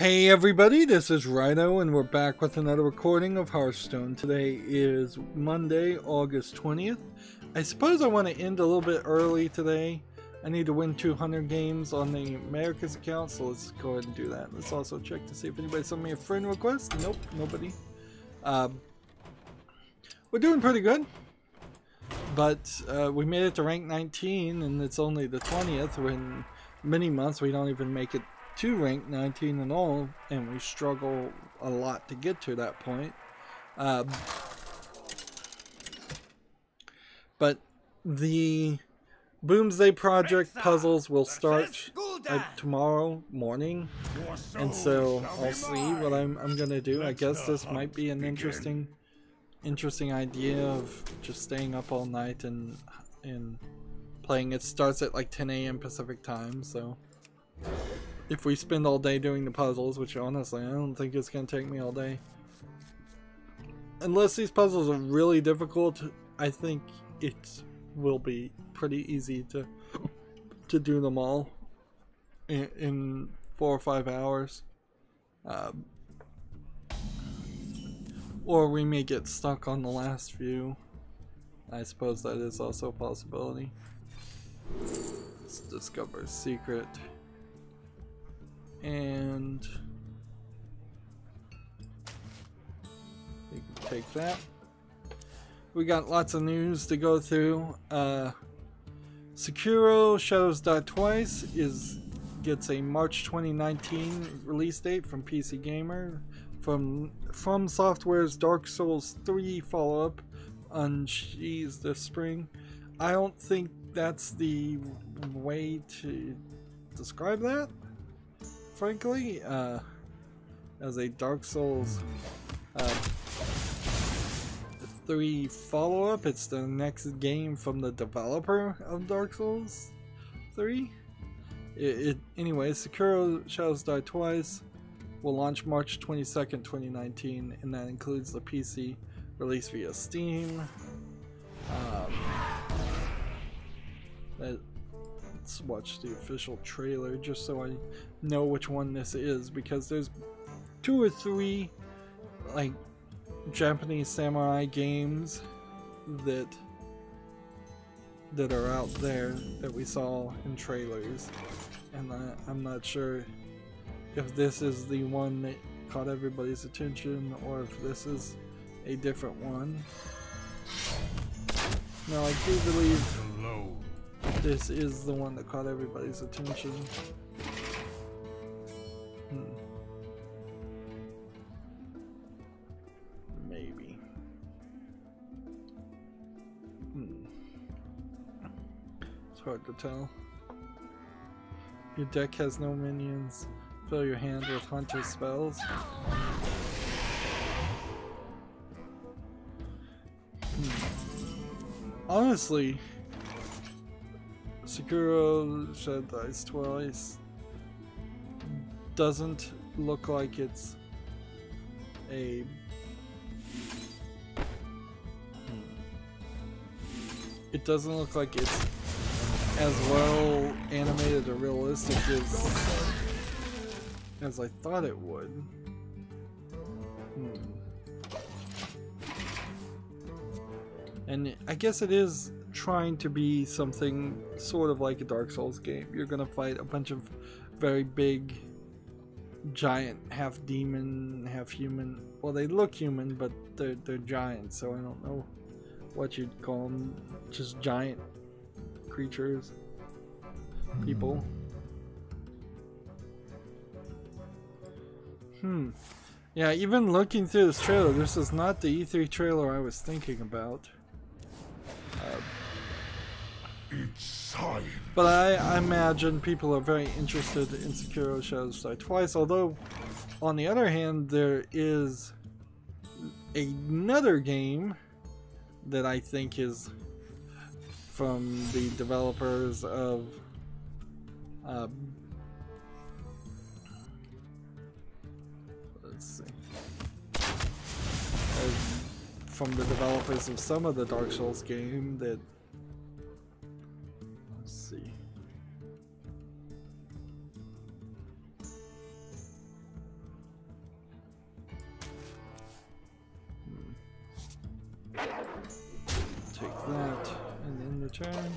Hey everybody, this is Rydo and we're back with another recording of Hearthstone. Today is Monday, August 20th. I suppose I want to end a little bit early today. I need to win 200 games on the America's account, so let's go ahead and do that. Let's also check to see if anybody sent me a friend request. Nope, nobody. We're doing pretty good, but we made it to rank 19 and it's only the 20th. When many months we don't even make it to rank 19 and all, and we struggle a lot to get to that point. But the Boomsday Project puzzles will start tomorrow morning, and so I'll see what I'm gonna do. I guess this might be an interesting idea of just staying up all night and playing. It starts at like 10 a.m. Pacific time, so if we spend all day doing the puzzles, which honestly I don't think it's going to take me all day. Unless these puzzles are really difficult, I think it will be pretty easy to do them all in 4 or 5 hours. Or we may get stuck on the last few. I suppose that is also a possibility. Let's discover a secret. And we can take that. We got lots of news to go through. Sekiro Shadows Die Twice gets a March 2019 release date from PC Gamer. From Software's Dark Souls 3 follow-up Unsheathed this spring. I don't think that's the way to describe that, frankly. As a Dark Souls 3 follow-up, it's the next game from the developer of Dark Souls 3. Anyway, Sekiro Shadows Die Twice will launch March 22nd, 2019, and that includes the PC release via Steam. Let's watch the official trailer just so I know which one this is, because there's 2 or 3 like Japanese samurai games that are out there that we saw in trailers, and I'm not sure if this is the one that caught everybody's attention or if this is a different one. Now I do believe this is the one that caught everybody's attention. Maybe. It's hard to tell. Your deck has no minions. Fill your hand with hunter spells. Honestly, Sekiro Shadows Die Twice doesn't look like it's a it doesn't look like it's as well animated or realistic as I thought it would. And I guess it is trying to be something sort of like a Dark Souls game. You're gonna fight a bunch of very big, giant, half demon, half human. Well, they look human, but they're giant, so I don't know what you'd call them. Just giant creatures, people. Yeah, even looking through this trailer, this is not the E3 trailer I was thinking about. But I imagine people are very interested in Sekiro Shadows Die Twice, although on the other hand there is another game that I think is from the developers of let's see, from the developers of some of the Dark Souls game that, let's see, 'cause Take that and end the turn.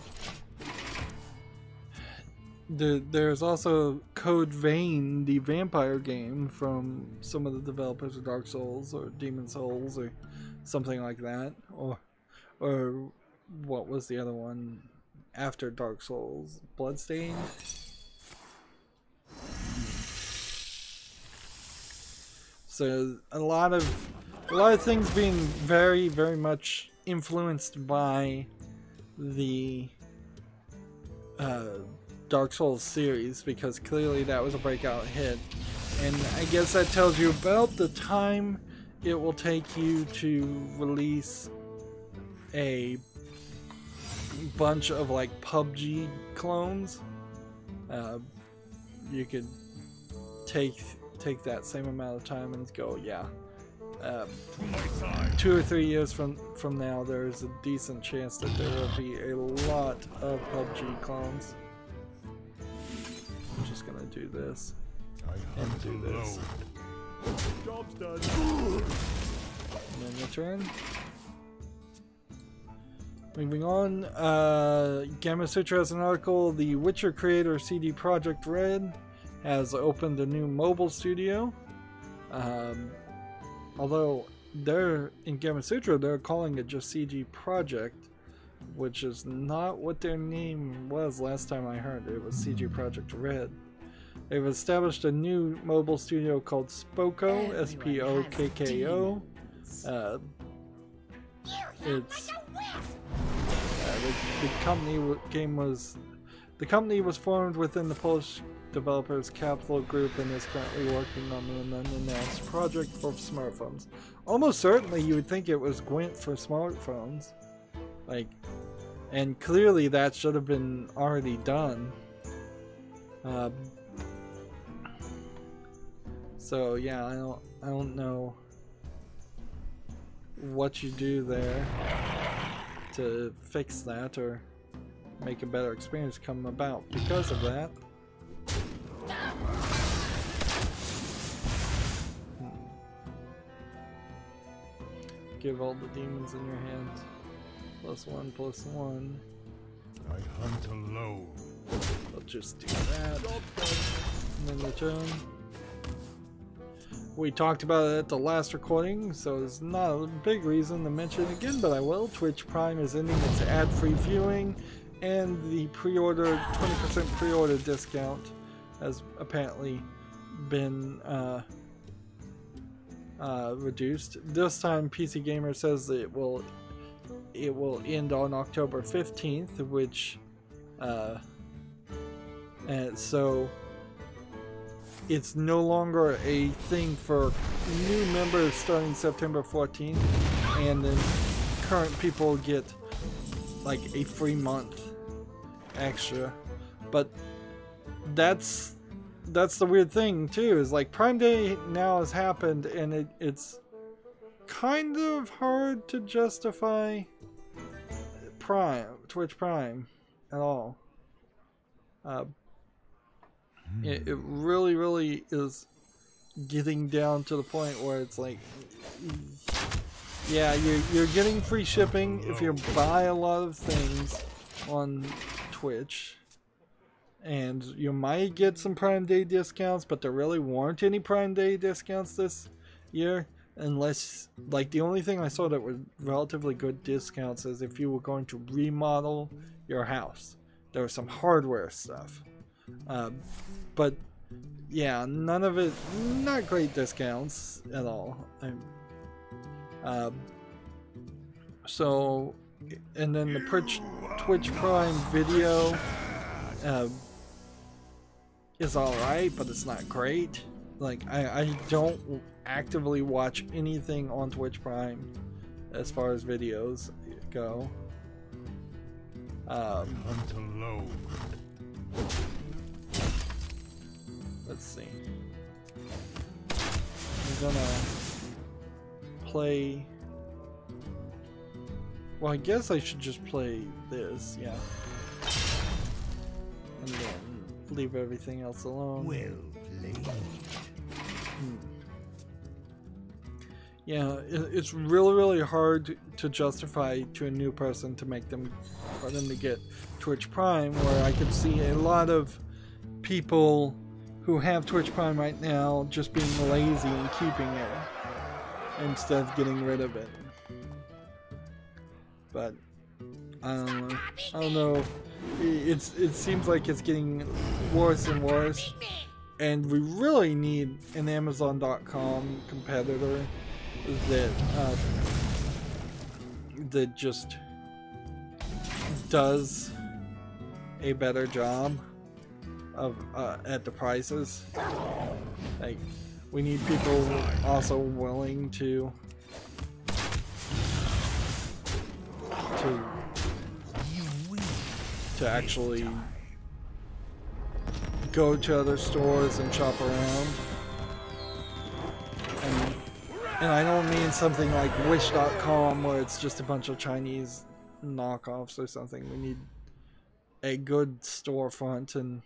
There's also Code Vein, the vampire game from some of the developers of Dark Souls or Demon Souls or something like that, or what was the other one after Dark Souls? Bloodstained? So a lot of things being very, very much influenced by the Dark Souls series, because clearly that was a breakout hit, and I guess that tells you about the time it will take you to release a bunch of like PUBG clones. You could take that same amount of time and go, yeah, 2 or 3 years from now, there's a decent chance that there will be a lot of PUBG clones. I'm just gonna do this and do this. Job's done. And then return. Moving on, Gamma Sutra has an article. The Witcher creator CD Projekt Red has opened a new mobile studio. Although they're in Gamma Sutra, they're calling it just CG Projekt, which is not what their name was last time I heard. It was CG Projekt Red. They've established a new mobile studio called Spoko, S-P-O-K-K-O. It's the company was formed within the Polish developers Capital Group and is currently working on an unannounced project for smartphones. Almost certainly you would think it was Gwent for smartphones, like, and clearly that should have been already done. So yeah, I don't know what you do there to fix that or make a better experience come about because of that. Give all the demons in your hands. +1/+1. I hunt alone. I'll just do that. And then return. We talked about it at the last recording, so it's not a big reason to mention it again, but I will. Twitch Prime is ending its ad-free viewing, and the pre-order, 20% pre-order discount has apparently been reduced. This time PC Gamer says that it will end on October 15th, which and so it's no longer a thing for new members starting September 14th, and then current people get like a free month extra. But that's the weird thing too, is like Prime Day now has happened, and it's kind of hard to justify Twitch Prime at all. It really is getting down to the point where it's like, yeah, you're getting free shipping if you buy a lot of things on Twitch, and you might get some Prime Day discounts, but there really weren't any Prime Day discounts this year, unless, like, the only thing I saw that was relatively good discounts is if you were going to remodel your house. There was some hardware stuff. But yeah, none of it, not great discounts at all. So, and then the Twitch Prime Video is alright, but it's not great. Like, I don't actively watch anything on Twitch Prime as far as videos go. Hunt alone. Let's see. I'm gonna play. Well, I guess I should just play this, yeah. And then leave everything else alone. Well played. Yeah, it's really hard to justify to a new person to make them, for them to get Twitch Prime, where I could see a lot of people who have Twitch Prime right now just being lazy and keeping it instead of getting rid of it. But I don't know. I don't know. It seems like it's getting worse and worse, and we really need an Amazon.com competitor that just does a better job of at the prices. Like, we need people also willing to actually go to other stores and shop around. And I don't mean something like Wish.com where it's just a bunch of Chinese knockoffs or something. We need a good storefront, and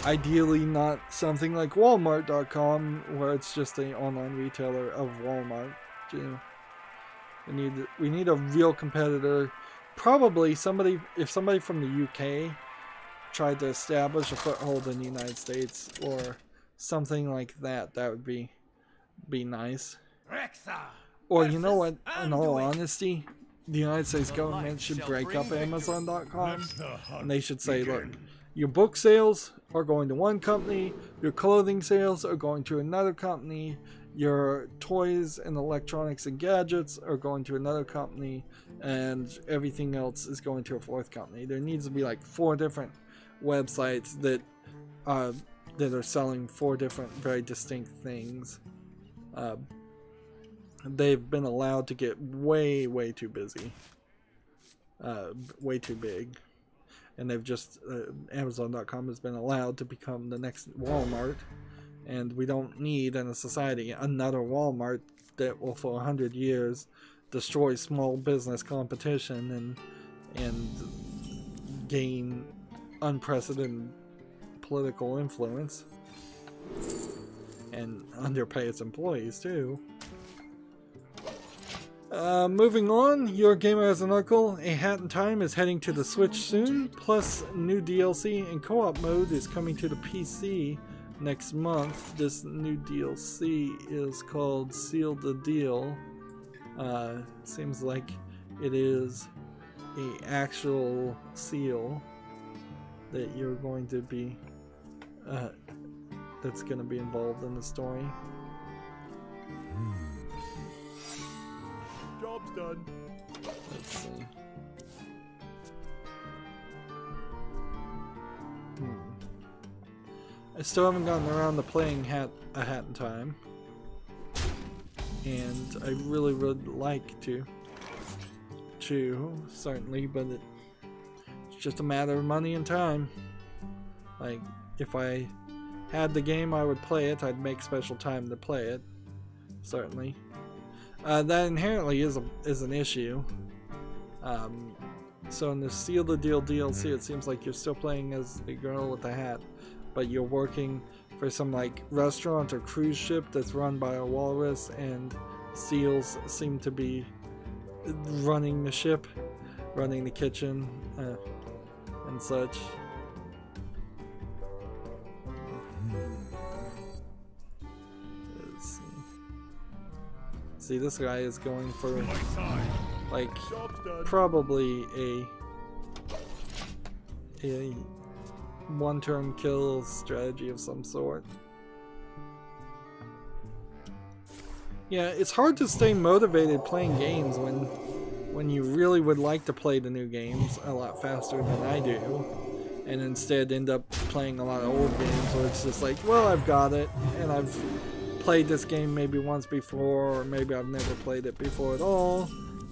ideally not something like Walmart.com where it's just an online retailer of Walmart. You know, we need a real competitor. Probably somebody, if somebody from the UK tried to establish a foothold in the United States or something like that, that would be nice. Or you know what, in all honesty, the United States government should break up Amazon.com, and they should say, look, your book sales are going to one company, your clothing sales are going to another company, your toys and electronics and gadgets are going to another company, and everything else is going to a fourth company. There needs to be like 4 different websites that are selling 4 different very distinct things. They've been allowed to get way too busy, way too big, and they've just Amazon.com has been allowed to become the next Walmart, and we don't need in a society another Walmart that will for 100 years destroy small business competition and gain unprecedented political influence and underpay its employees too. Moving on, Your Gamer Has an Uncle, A Hat in Time is heading to the Switch soon, plus new DLC and co-op mode is coming to the PC next month. This new DLC is called Seal the Deal. Seems like it is a actual seal that you're going to be, that's going to be involved in the story. Job's done. Let's see. I still haven't gotten around to playing A Hat in Time, and I really would like to certainly, but it's just a matter of money and time. Like, if I had the game, I would play it. I'd make special time to play it, certainly. That inherently is an issue. So in the Seal the Deal DLC, it seems like you're still playing as the girl with the hat, but you're working for some like restaurant or cruise ship that's run by a walrus, and seals seem to be running the ship, running the kitchen, and such. Let's see, this guy is going for like probably a one-turn kill strategy of some sort. Yeah, it's hard to stay motivated playing games when you really would like to play the new games a lot faster than I do, and instead end up playing a lot of old games where it's just like, well, I've got it, and I've played this game maybe once before, or maybe I've never played it before at all,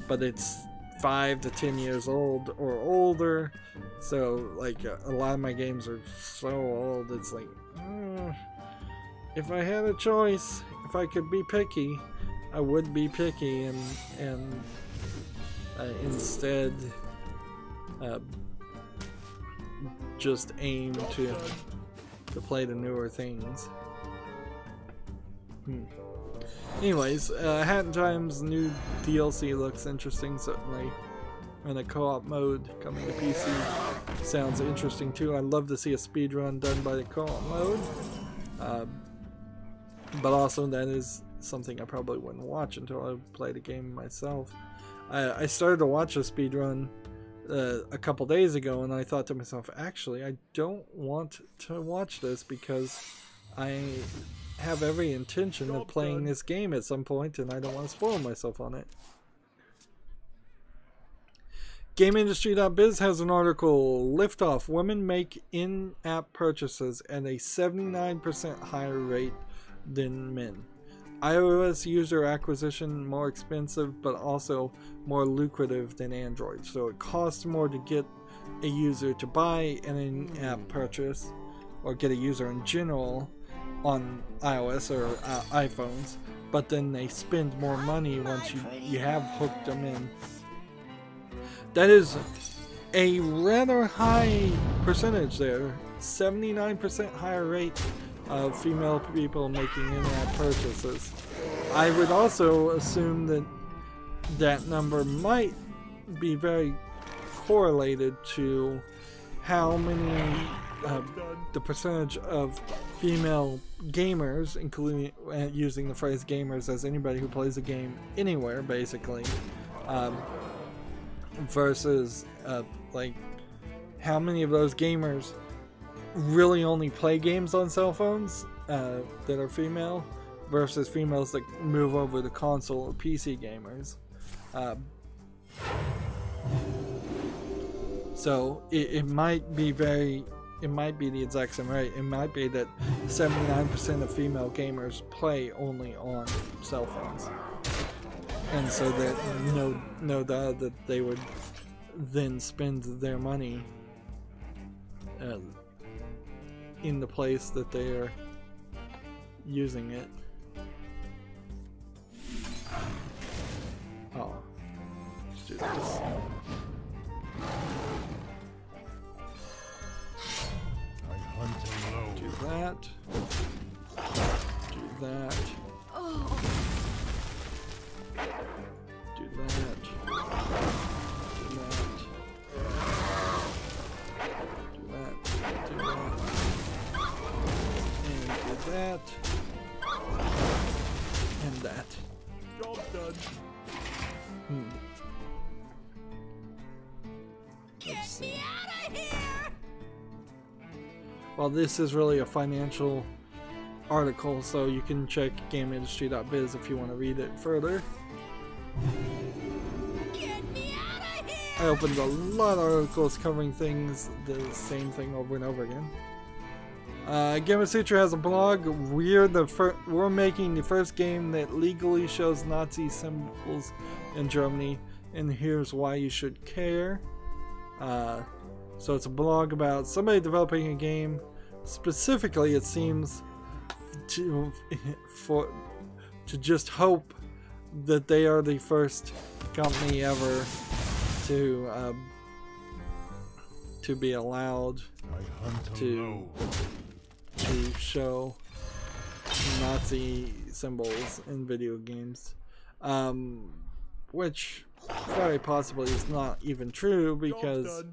but it's 5 to 10 years old or older, so like a lot of my games are so old, it's like, if I had a choice, if I could be picky, I would be picky and instead just aim to play the newer things. Anyways, Hat in Time's new DLC looks interesting, certainly. And a co-op mode coming to PC sounds interesting too. I'd love to see a speedrun done by the co-op mode. But also that is something I probably wouldn't watch until I play the game myself. I started to watch a speedrun a couple days ago, and I thought to myself, actually, I don't want to watch this because I have every intention of playing this game at some point, and I don't want to spoil myself on it. GameIndustry.biz has an article, Liftoff, women make in-app purchases at a 79% higher rate than men. iOS user acquisition more expensive but also more lucrative than Android. So it costs more to get a user to buy an in-app purchase or get a user in general on iOS or iPhones, but then they spend more money once you have hooked them in. That is a rather high percentage there. 79% higher rate of female people making in-app purchases. I would also assume that that number might be very correlated to how many, the percentage of female gamers, including using the phrase gamers as anybody who plays a game anywhere, basically, versus like how many of those gamers really only play games on cell phones that are female versus females that move over to console or PC gamers. So it might be the exact same rate. It might be that 79% of female gamers play only on cell phones. And so that no doubt that they would then spend their money in the place that they are using it. Oh, let's do this. I hunt alone. Do that. Do that. Do that. Do that. Do that. Do that. And do that. And that. Job done. Let's see. Well, this is really a financial article, so you can check GameIndustry.biz if you want to read it further. I opened a lot of articles covering things, the same thing over and over again. Gamer Sutra has a blog. We're making the first game that legally shows Nazi symbols in Germany, and here's why you should care. So it's a blog about somebody developing a game. Specifically, it seems to just hope that they are the first company ever to be allowed to show Nazi symbols in video games, which very possibly is not even true, because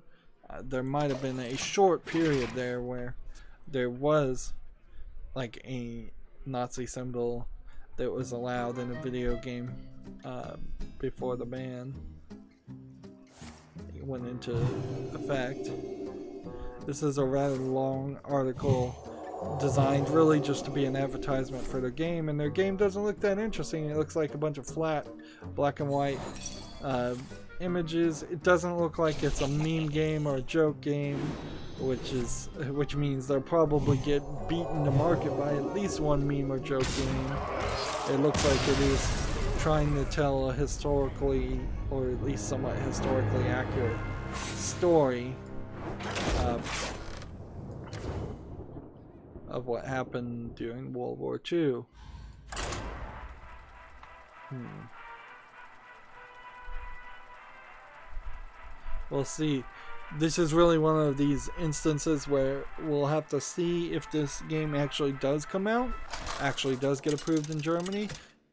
there might have been a short period there where there was like a Nazi symbol that was allowed in a video game before the ban went into effect. This is a rather long article designed really just to be an advertisement for their game, and their game doesn't look that interesting. It looks like a bunch of flat black and white images. It doesn't look like it's a meme game or a joke game, which means they'll probably get beaten to market by at least one meme or joke game. It looks like it is trying to tell a historically, or at least somewhat historically accurate story of what happened during World War II. We'll see. this is really one of these instances where we'll have to see if this game actually does come out, actually does get approved in Germany.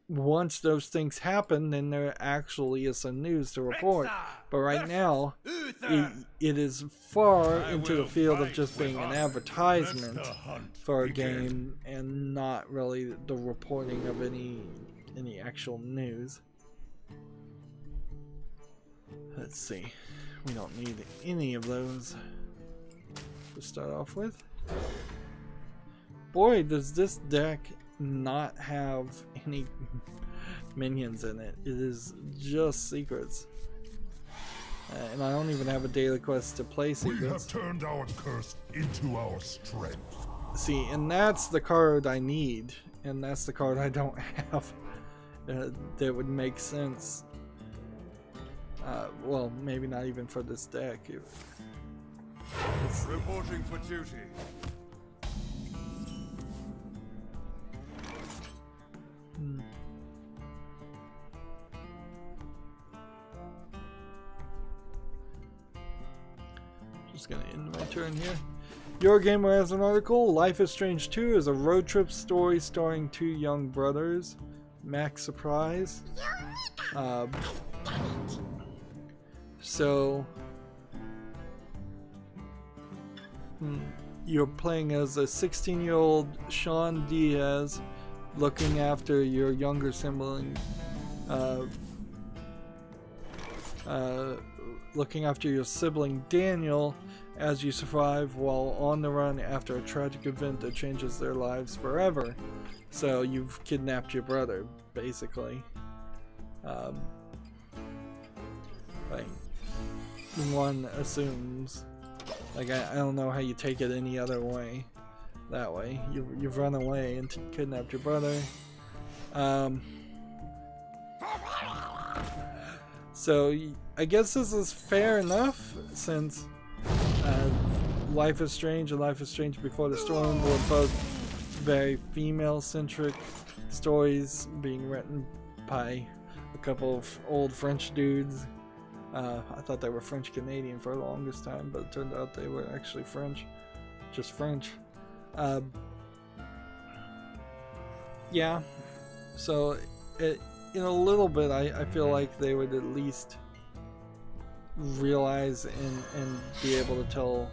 Once those things happen, then there actually is some news to report. But right now, it is far into the field of just being an advertisement for a game and not really the reporting of any actual news. Let's see. We don't need any of those to start off with. Boy, does this deck not have any minions in it. It is just secrets. And I don't even have a daily quest to play secrets. We have turned our curse into our strength. See, and that's the card I need. And that's the card I don't have. That would make sense. Well, maybe not even for this deck. Reporting for duty. Just gonna end my turn here. Your Gamer has an article. Life is Strange 2 is a road trip story starring two young brothers. Max surprise. So you're playing as a 16-year-old Sean Diaz looking after your younger sibling, looking after your sibling Daniel as you survive while on the run after a tragic event that changes their lives forever. So you've kidnapped your brother, basically. Like, one assumes, like, I don't know how you take it any other way. That way, you've run away and kidnapped your brother. So I guess this is fair enough, since Life is Strange and Life is Strange Before the Storm were both very female-centric stories being written by a couple of old French dudes. I thought they were French-Canadian for the longest time, but it turned out they were actually French. Just French. Yeah, so in a little bit I feel like they would at least realize and be able to tell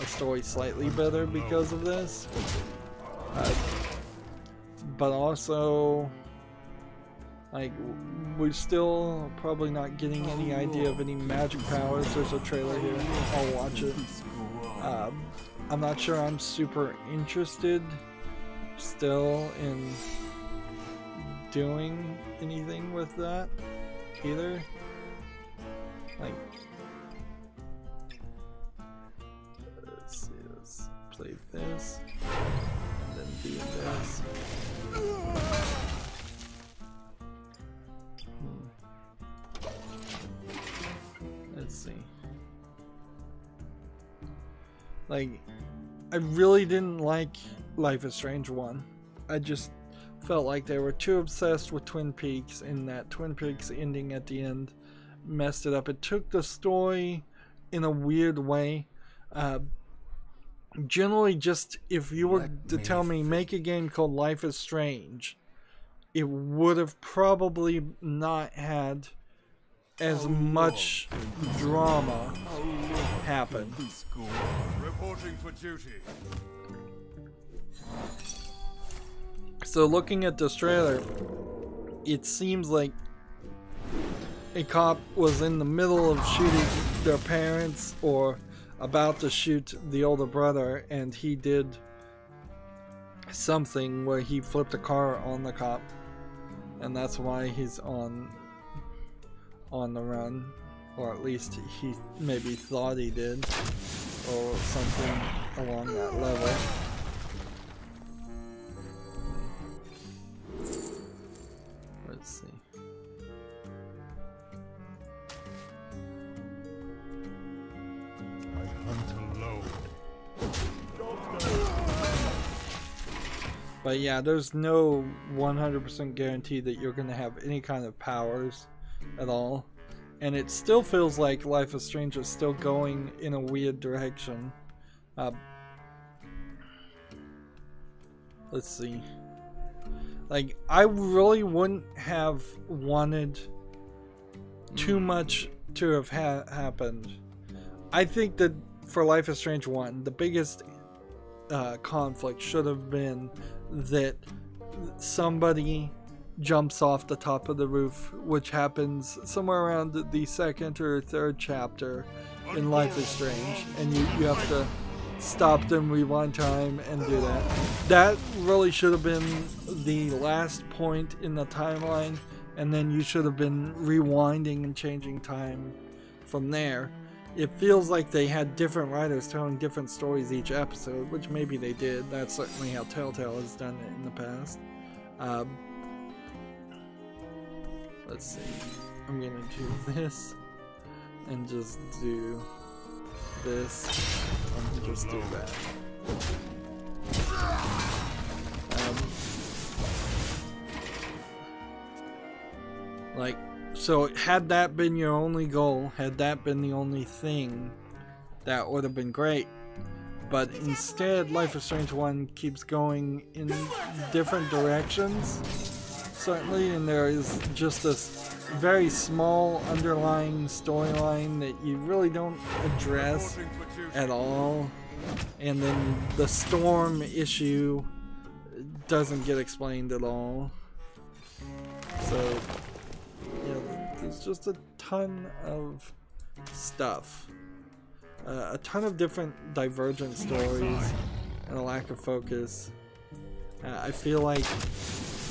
a story slightly better because of this. But also, like, we're still probably not getting any idea of any magic powers. There's a trailer here. I'll watch it. I'm not sure I'm super interested still in doing anything with that either. Like, let's see, let's play this and then do this. Let's see. Like, I really didn't like Life is Strange 1. I just felt like they were too obsessed with Twin Peaks, and that Twin Peaks ending at the end messed it up. It took the story in a weird way. Generally, just if you were to tell me make a game called Life is Strange, it would have probably not had as much drama happen. Reporting for duty. So looking at this trailer, it seems like a cop was in the middle of shooting their parents or about to shoot the older brother, and he did something where he flipped a car on the cop, and that's why he's on the run, or at least he maybe thought he did, or something along that level. Let's see. I hunt alone. But yeah, there's no 100% guarantee that you're going to have any kind of powers at all. and it still feels like Life is Strange is still going in a weird direction. Let's see. Like, I really wouldn't have wanted too much to have happened. I think that for Life is Strange 1, the biggest conflict should have been that somebody jumps off the top of the roof, which happens somewhere around the second or third chapter in Life is Strange, and you have to stop them, rewind time, and do that. That really should have been the last point in the timeline, and then you should have been rewinding and changing time from there. It feels like they had different writers telling different stories each episode, which maybe they did. That's certainly how Telltale has done it in the past. Let's see. I'm gonna do this and just do this and just do that. Like, so had that been your only goal, had that been the only thing, that would have been great. But instead, Life is Strange 1 keeps going in different directions, certainly, and there is just this very small underlying storyline that you really don't address at all. And then the storm issue doesn't get explained at all. So, yeah, there's just a ton of stuff. A ton of different divergent stories and a lack of focus. I feel like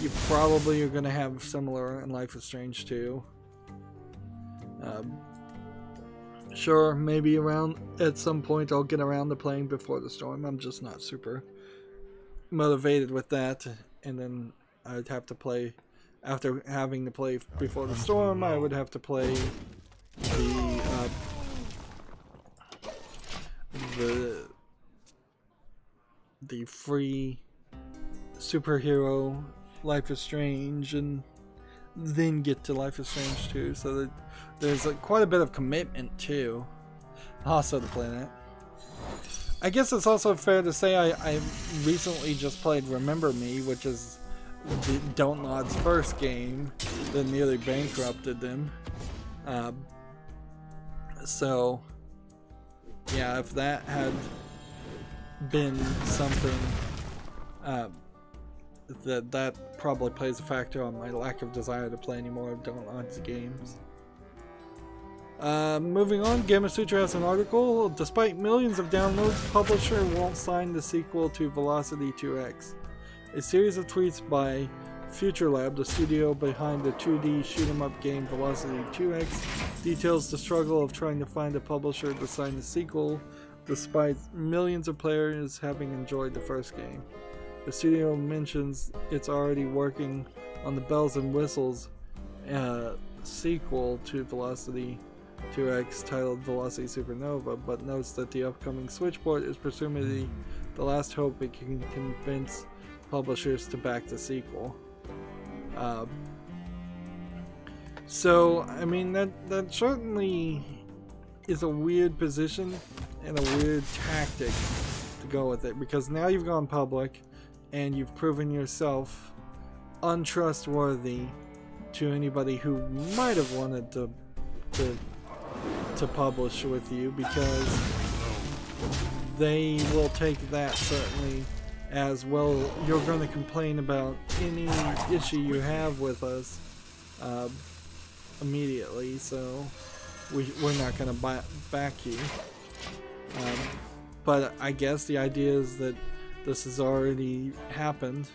you probably are going to have similar in Life is Strange 2. Sure, maybe around at some point I'll get around to playing Before the Storm. I'm just not super motivated with that. And then I'd have to play, after having to play Before the Storm, I would have to play the free superhero Life is Strange, and then get to Life is Strange 2, so that there's quite a bit of commitment too, also to play that. I guess it's also fair to say I recently just played Remember Me, which is Don't Nod's first game that nearly bankrupted them. So yeah, if that had been something that probably plays a factor on my lack of desire to play any more of Don't Nod's games. Moving on, Gamasutra has an article. Despite millions of downloads, publisher won't sign the sequel to Velocity 2X. A series of tweets by FutureLab, the studio behind the 2D shoot-'em-up game Velocity 2X, details the struggle of trying to find a publisher to sign the sequel, despite millions of players having enjoyed the first game. The studio mentions it's already working on the bells and whistles sequel to Velocity 2X titled Velocity Supernova, but notes that the upcoming Switch port is presumably the last hope it can convince publishers to back the sequel. So, I mean, that certainly is a weird position and a weird tactic to go with it, because now you've gone public and you've proven yourself untrustworthy to anybody who might have wanted to publish with you, because they will take that certainly as, well, you're going to complain about any issue you have with us immediately, so we're not going to back you. But I guess the idea is that this has already happened.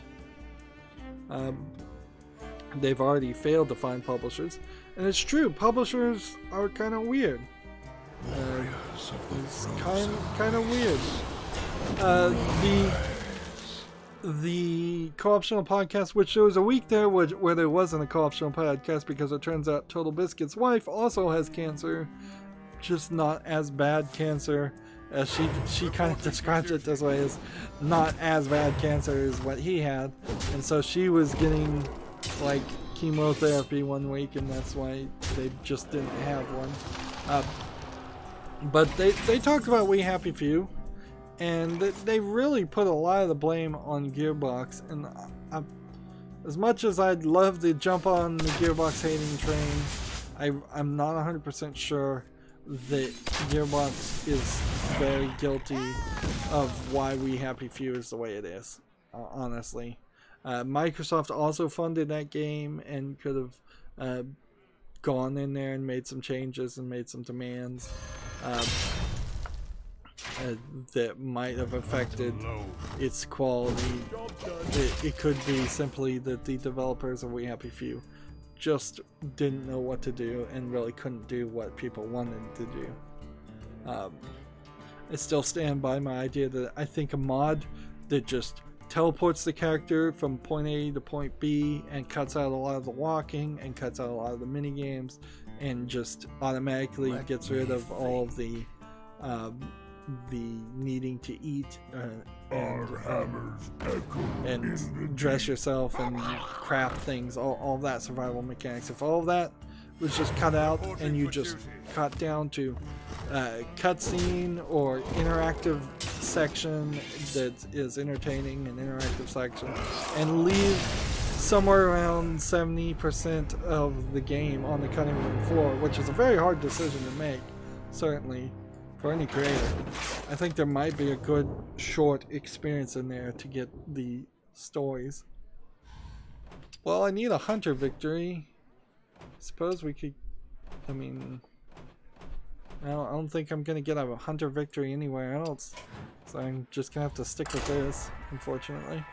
They've already failed to find publishers, and it's true, publishers are kind of weird. It's kind of weird. The co-optional podcast, which there was a week there where there wasn't a co-optional podcast, because it turns out Total Biscuit's wife also has cancer, just not as bad cancer. She kind of describes it this way, as not as bad cancer as what he had, and so she was getting like chemotherapy one week, and that's why they just didn't have one. But they talked about We Happy Few, and they really put a lot of the blame on Gearbox. And as much as I'd love to jump on the Gearbox hating train, I'm not 100% sure that Gearbox is very guilty of why We Happy Few is the way it is, honestly. Microsoft also funded that game and could have gone in there and made some changes and made some demands that might have affected its quality. It could be simply that the developers of We Happy Few just didn't know what to do and really couldn't do what people wanted to do. I still stand by my idea that I think a mod that just teleports the character from point A to point B and cuts out a lot of the walking and cuts out a lot of the mini games and just automatically gets rid of all of the needing to eat and dress yourself and craft things, all that survival mechanics. If all of that was just cut out and you just cut down to cutscene or interactive section that is entertaining, an interactive section, and leave somewhere around 70% of the game on the cutting room floor, which is a very hard decision to make, certainly for any creator. I think there might be a good short experience in there to get the stories. Well, I need a hunter victory. Suppose we could, I mean, I don't think I'm gonna get a hunter victory anywhere else, so I'm just gonna have to stick with this, unfortunately.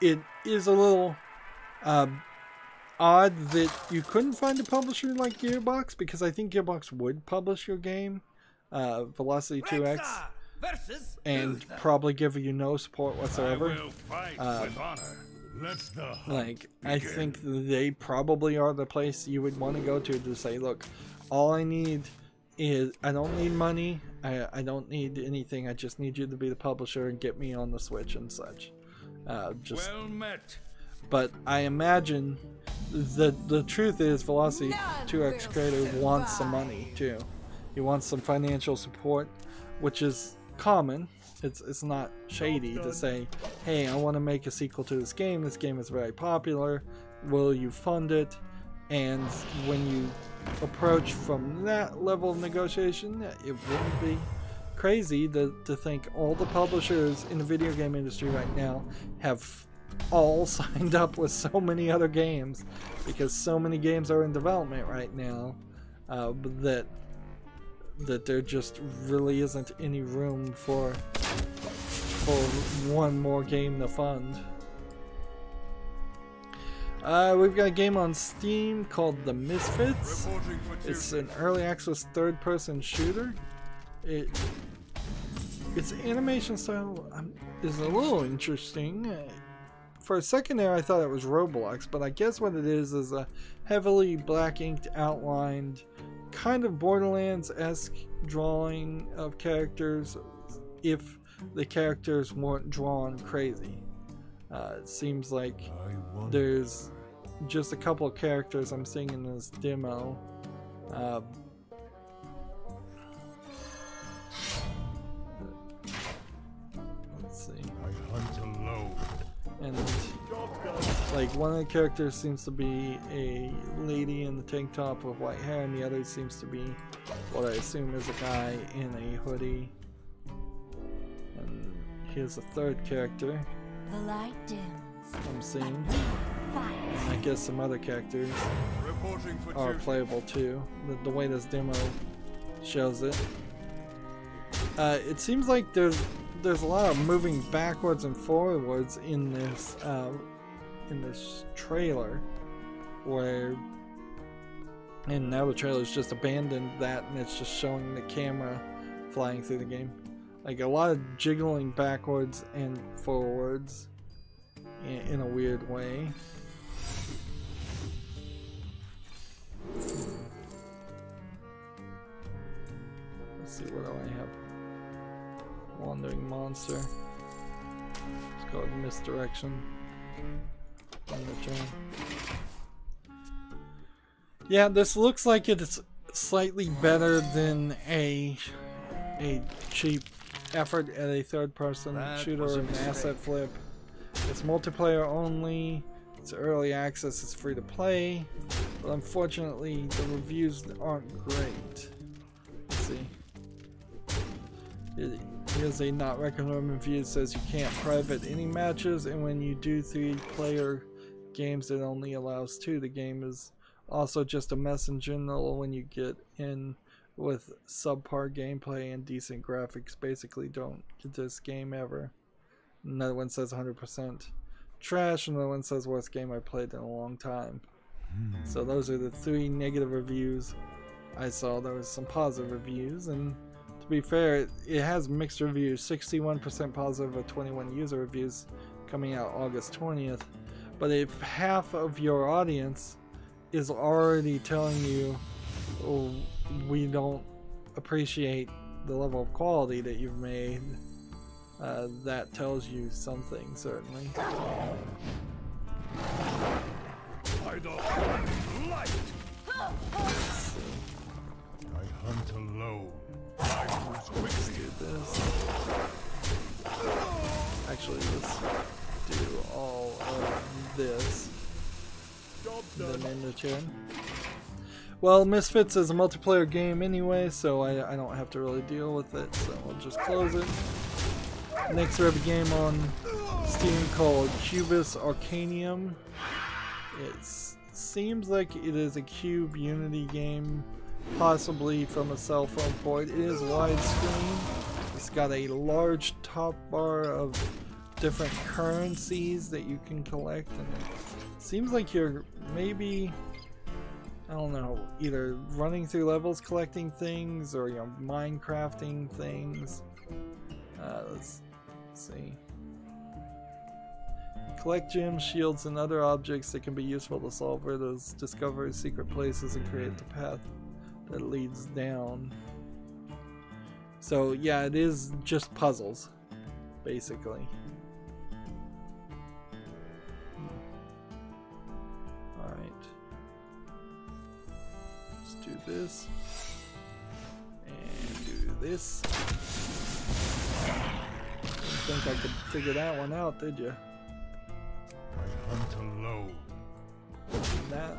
It is a little odd that you couldn't find a publisher like Gearbox, because I think Gearbox would publish your game, Velocity 2X, and probably give you no support whatsoever. Like, I think they probably are the place you would want to go to say, look, all I need is, I don't need money, I don't need anything, I just need you to be the publisher and get me on the Switch and such. Just, well met. But I imagine the truth is Velocity 2X creator wants some money too. He wants some financial support, which is common. It's not shady to say, hey, I want to make a sequel to this game. This game is very popular. Will you fund it? And when you approach from that level of negotiation, it wouldn't be crazy to think all the publishers in the video game industry right now have all signed up with so many other games, because so many games are in development right now, that there just really isn't any room for one more game to fund. We've got a game on Steam called The Misfits. It's an early access third-person shooter. Its animation style is a little interesting. For a second there I thought it was Roblox, but I guess what it is a heavily black inked outlined kind of Borderlands-esque drawing of characters if the characters weren't drawn crazy. It seems like there's just a couple of characters I'm seeing in this demo. Let's see. And like one of the characters seems to be a lady in the tank top with white hair, and the other seems to be what I assume is a guy in a hoodie. And here's a third character The light dims. I'm seeing. And I guess some other characters are playable too, the way this demo shows it. It seems like there's a lot of moving backwards and forwards in this trailer, and now the trailer's just abandoned that and it's just showing the camera flying through the game. Like a lot of jiggling backwards and forwards in a weird way. Let's see, what do I have? Wandering monster. It's called Misdirection. Yeah, this looks like it's slightly better than a cheap effort at a third-person shooter or an asset flip. It's multiplayer only. It's early access. It's free to play, but unfortunately, the reviews aren't great. Let's see. Here's a not recommended review. It says you can't private any matches, and when you do 3-player games, it only allows 2. The game is also just a mess in general when you get in with subpar gameplay and decent graphics. Basically, don't get this game ever. Another one says 100% trash. Another one says worst game I played in a long time. So those are the 3 negative reviews I saw. There was some positive reviews, and to be fair, it has mixed reviews. 61% positive of 21 user reviews coming out August 20th. But if half of your audience is already telling you, oh, we don't appreciate the level of quality that you've made, that tells you something, certainly. By the light, I hunt alone. Let's do this. Actually, let's do all of this. Then end the turn. Well, Misfits is a multiplayer game anyway, so I don't have to really deal with it, so I'll just close it. Next we have a game on Steam called Cubus Arcanium. It seems like it is a Cube Unity game, possibly from a cell phone port. It is widescreen. It's got a large top bar of different currencies that you can collect, and it seems like you're maybe, I don't know, either running through levels collecting things or you're Minecrafting things. Let's see. Collect gems, shields, and other objects that can be useful to solve riddles, discover secret places, and create the path that leads down. So yeah, it is just puzzles, basically. Alright. Let's do this. And do this. Didn't think I could figure that one out, did you? I hunt alone. That.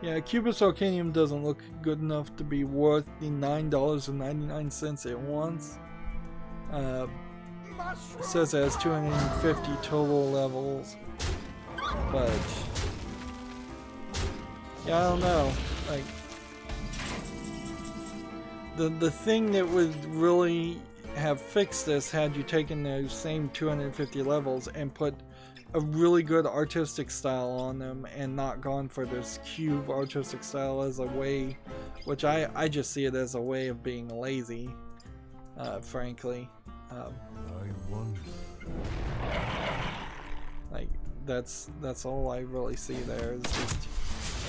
Yeah, Cubus Arcanium doesn't look good enough to be worth the $9.99 it wants. It says it has 250 total levels, but yeah, I don't know. Like, the thing that would really have fixed this had you taken those same 250 levels and put a really good artistic style on them and not gone for this cube artistic style as a way, which I just see it as a way of being lazy, frankly. I wonder. Like, that's all I really see there, is just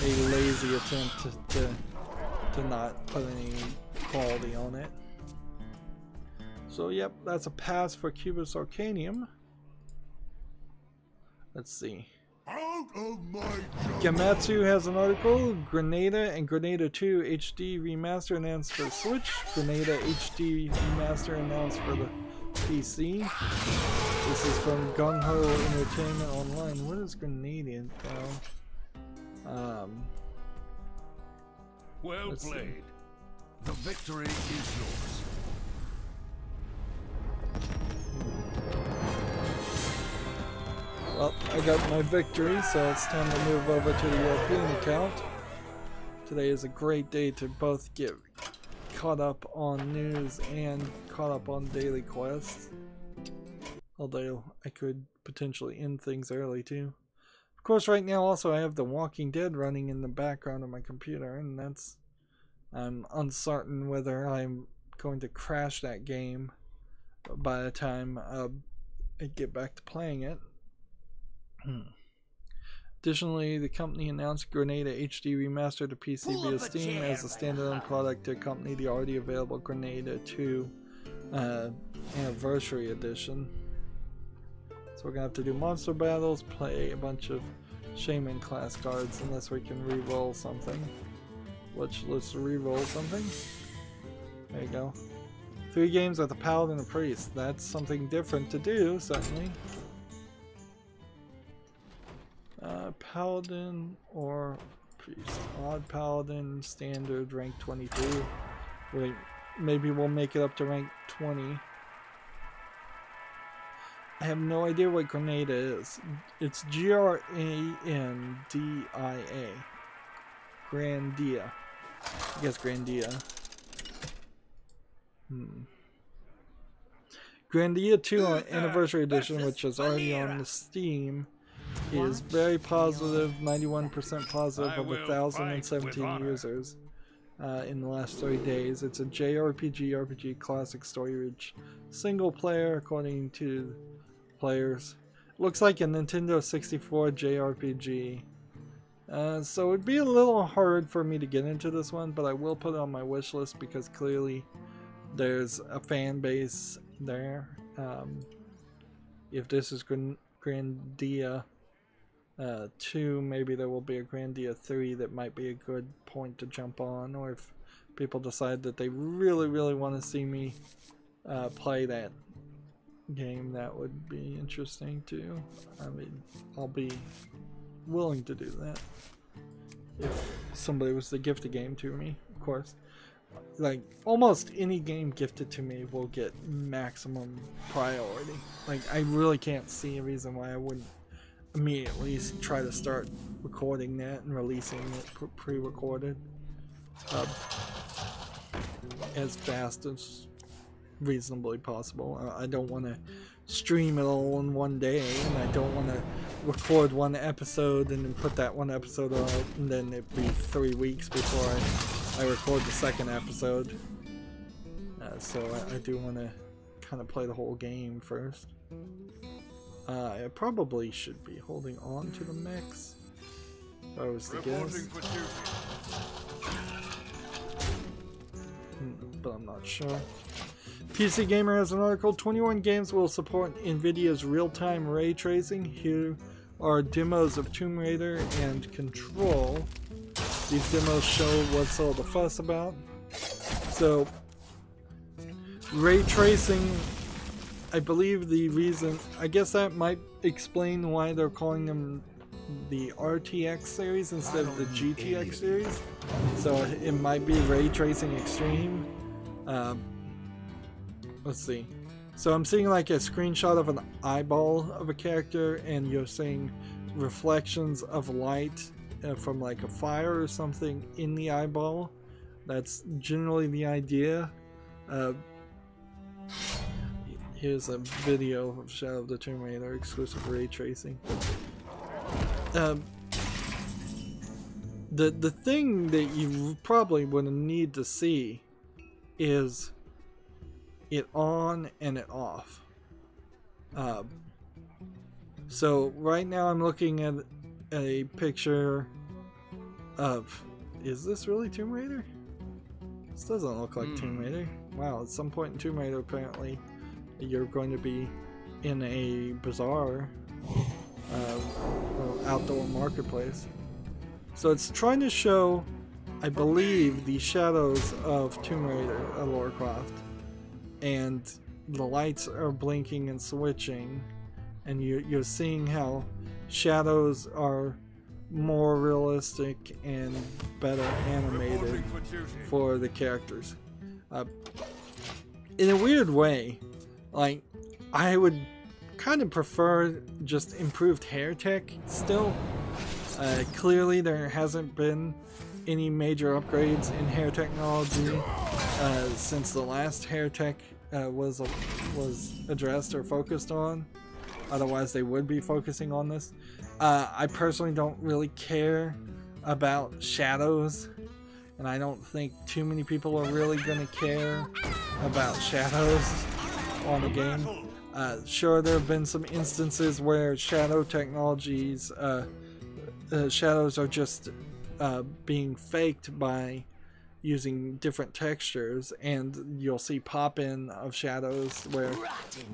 a lazy attempt to not put any quality on it. So yep, that's a pass for Cubus Arcanium. Let's see. Out of my Gamatsu has an article. Grenada and Grenada 2 HD Remaster announced for the Switch. Grenada HD Remaster announced for the PC. This is from Gung Ho Entertainment Online. What is Grenadian though? Well Let's played. see. The victory is yours. Well, I got my victory, so it's time to move over to the European account. Today is a great day to both get caught up on news and caught up on daily quests. Although I could potentially end things early too. Of course, right now also I have The Walking Dead running in the background of my computer, and I'm uncertain whether I'm going to crash that game by the time I get back to playing it. Additionally, the company announced Grenada HD Remastered to PC via Steam as a standalone product to accompany the already available Grenada 2 Anniversary Edition. So we're gonna have to do monster battles, play a bunch of shaman class cards unless we can re-roll something. Let's re-roll something. There you go. 3 games with a paladin and a priest. That's something different to do, certainly. Paladin or priest. Odd paladin, standard, rank 22. Wait, maybe we'll make it up to rank 20. I have no idea what Grenada is. It's Grandia. Grandia. I guess Grandia. Grandia 2 Anniversary Edition, which is already on the Steam, is very positive, 91% positive of 1,017 users in the last 30 days. It's a JRPG, RPG classic story-rich single player, according to players. Looks like a Nintendo 64 JRPG. So it'd be a little hard for me to get into this one, but I will put it on my wish list because clearly there's a fan base there. If this is Grandia 2, maybe there will be a Grandia 3 that might be a good point to jump on, or if people decide that they really want to see me play that game, that would be interesting too. I mean, I'll be willing to do that if somebody was to gift a game to me, of course. Like, almost any game gifted to me will get maximum priority. Like, I really can't see a reason why I wouldn't immediately try to start recording that and releasing it pre-recorded as fast as reasonably possible. I don't want to stream it all in one day, and I don't want to record one episode and then put that one episode out, and then it'd be 3 weeks before I record the second episode. So I do want to kind of play the whole game first. I probably should be holding on to the mix, if I was to guess. But I'm not sure. PC Gamer has an article, 21 games will support NVIDIA's real-time ray tracing. Here are demos of Tomb Raider and Control. These demos show what's all the fuss about. So, ray tracing, I believe the reason, I guess that might explain why they're calling them the RTX series instead of the GTX series. So it might be Ray Tracing Extreme. Let's see. So I'm seeing like a screenshot of an eyeball of a character, and you're seeing reflections of light from like a fire or something in the eyeball. That's generally the idea. Here's a video of Shadow of the Tomb Raider exclusive ray tracing. The thing that you probably would need to see is it on and it off. So right now I'm looking at a picture of, is this really Tomb Raider? This doesn't look like Tomb Raider. Wow, at some point in Tomb Raider apparently you're going to be in a bazaar, outdoor marketplace. So it's trying to show, I believe, the shadows of Tomb Raider of Warcraft, and the lights are blinking and switching, and you're seeing how shadows are more realistic and better animated for the characters. In a weird way, like, I would kind of prefer just improved hair tech still. Clearly there hasn't been any major upgrades in hair technology since the last hair tech was addressed or focused on. Otherwise they would be focusing on this. I personally don't really care about shadows, and I don't think too many people are really going to care about shadows on the game. Sure, there have been some instances where shadow technologies, shadows are just being faked by using different textures, and you'll see pop-in of shadows where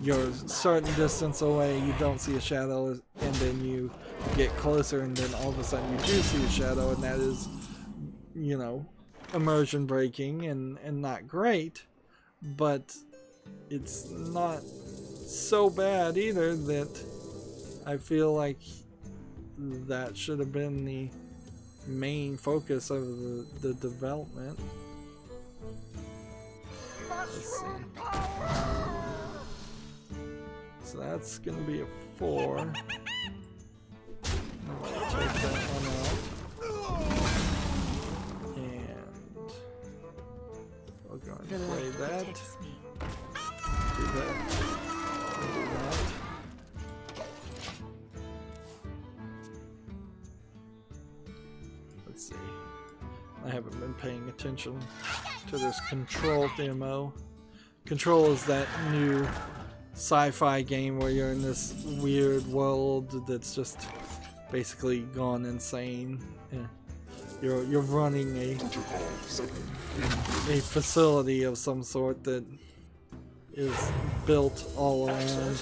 you're a certain distance away, you don't see a shadow, and then you get closer, and then all of a sudden you do see a shadow, and that is, you know, immersion breaking and not great, but it's not so bad either that I feel like that should have been the main focus of the development. Let's see. So that's gonna be a 4. I'm gonna take that one out. And we're going to play that. Do that. Do that. Let's see. I haven't been paying attention to this Control demo. Control is that new sci-fi game where you're in this weird world that's just basically gone insane. You're running a facility of some sort that is built all around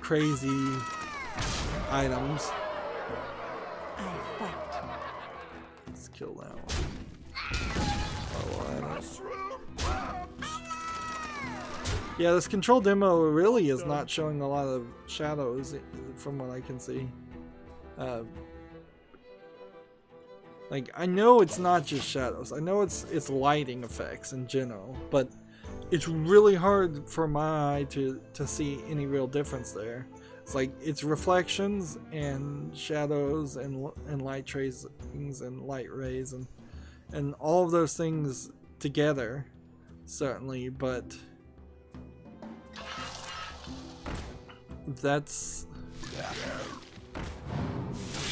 crazy items. Let's kill that one. Yeah, this Control demo really is not showing a lot of shadows from what I can see. Like, I know it's not just shadows. I know it's lighting effects in general, but it's really hard for my eye to see any real difference there. It's like it's reflections and shadows and light tracings and light rays and all of those things together, certainly, but that's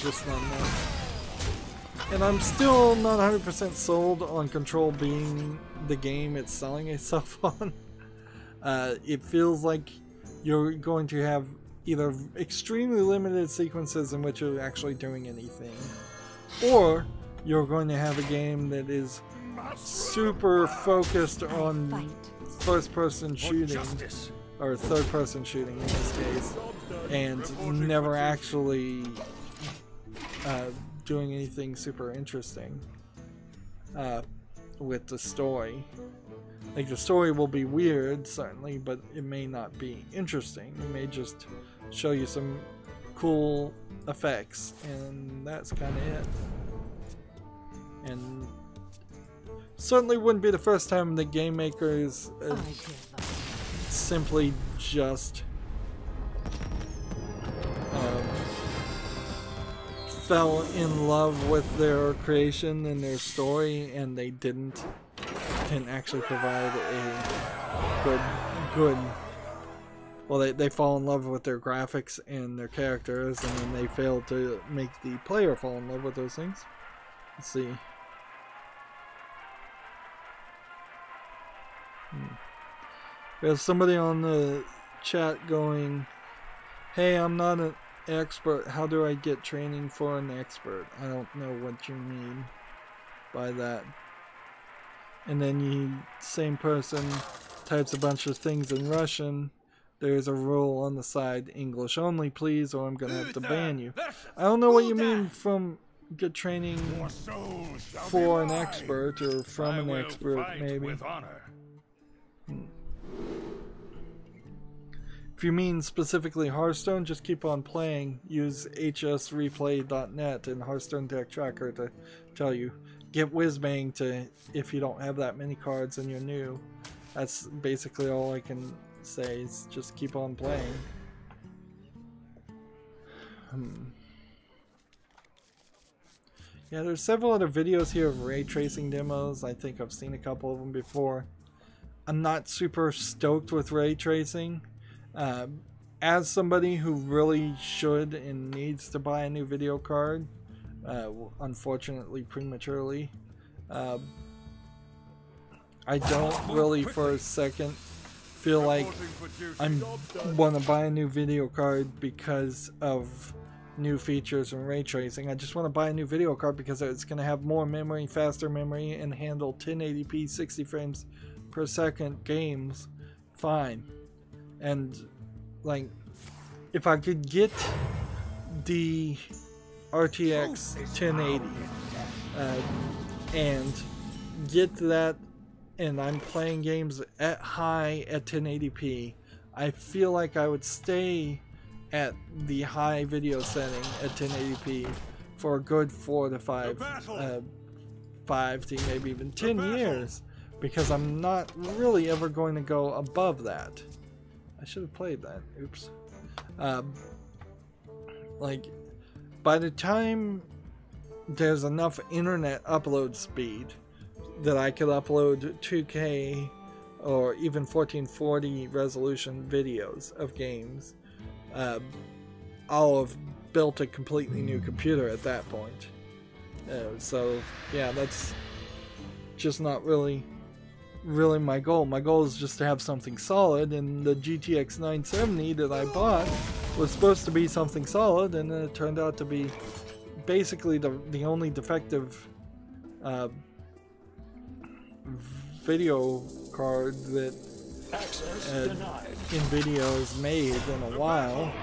just not enough. And I'm still not 100% sold on Control being the game it's selling itself on. It feels like you're going to have either extremely limited sequences in which you're actually doing anything, or you're going to have a game that is super focused on first-person shooting, or third-person shooting in this case, and never actually doing anything super interesting with the story. Like, the story will be weird, certainly, but it may not be interesting. It may just show you some cool effects, and that's kind of it. And certainly wouldn't be the first time that game makers simply just fell in love with their creation and their story, and they didn't actually provide a good well, they fall in love with their graphics and their characters, and then they fail to make the player fall in love with those things. Let's see. There's somebody on the chat going, "Hey, I'm not an expert. How do I get training for an expert?" I don't know what you mean by that. And then same person types a bunch of things in Russian. There's a rule on the side, English only, please, or I'm gonna have to ban you. I don't know what you mean from get training for an expert, or from an expert, maybe. If you mean specifically Hearthstone, just keep on playing. Use hsreplay.net and Hearthstone Deck Tracker to tell you. Get Whizbang to, if you don't have that many cards and you're new. That's basically all I can say, is just keep on playing. Yeah, there's several other videos here of ray tracing demos. I think I've seen a couple of them before. I'm not super stoked with ray tracing. As somebody who really should and needs to buy a new video card, unfortunately prematurely, I don't really for a second feel like I want to buy a new video card because of new features and ray tracing. I just want to buy a new video card because it's going to have more memory, faster memory, and handle 1080p 60 frames per second games fine. And like, if I could get the RTX 1080 and get that, and I'm playing games at high at 1080p, I feel like I would stay at the high video setting at 1080p for a good 4 to 5 to maybe even 10 years, because I'm not really ever going to go above that. I should have played that. Oops. Like, by the time there's enough internet upload speed that I could upload 2K or even 1440 resolution videos of games, I'll have built a completely new computer at that point. So yeah, that's just not really my goal. My goal is just to have something solid, and the GTX 970 that I bought was supposed to be something solid, and then it turned out to be basically the only defective video card that NVIDIA has made in a while,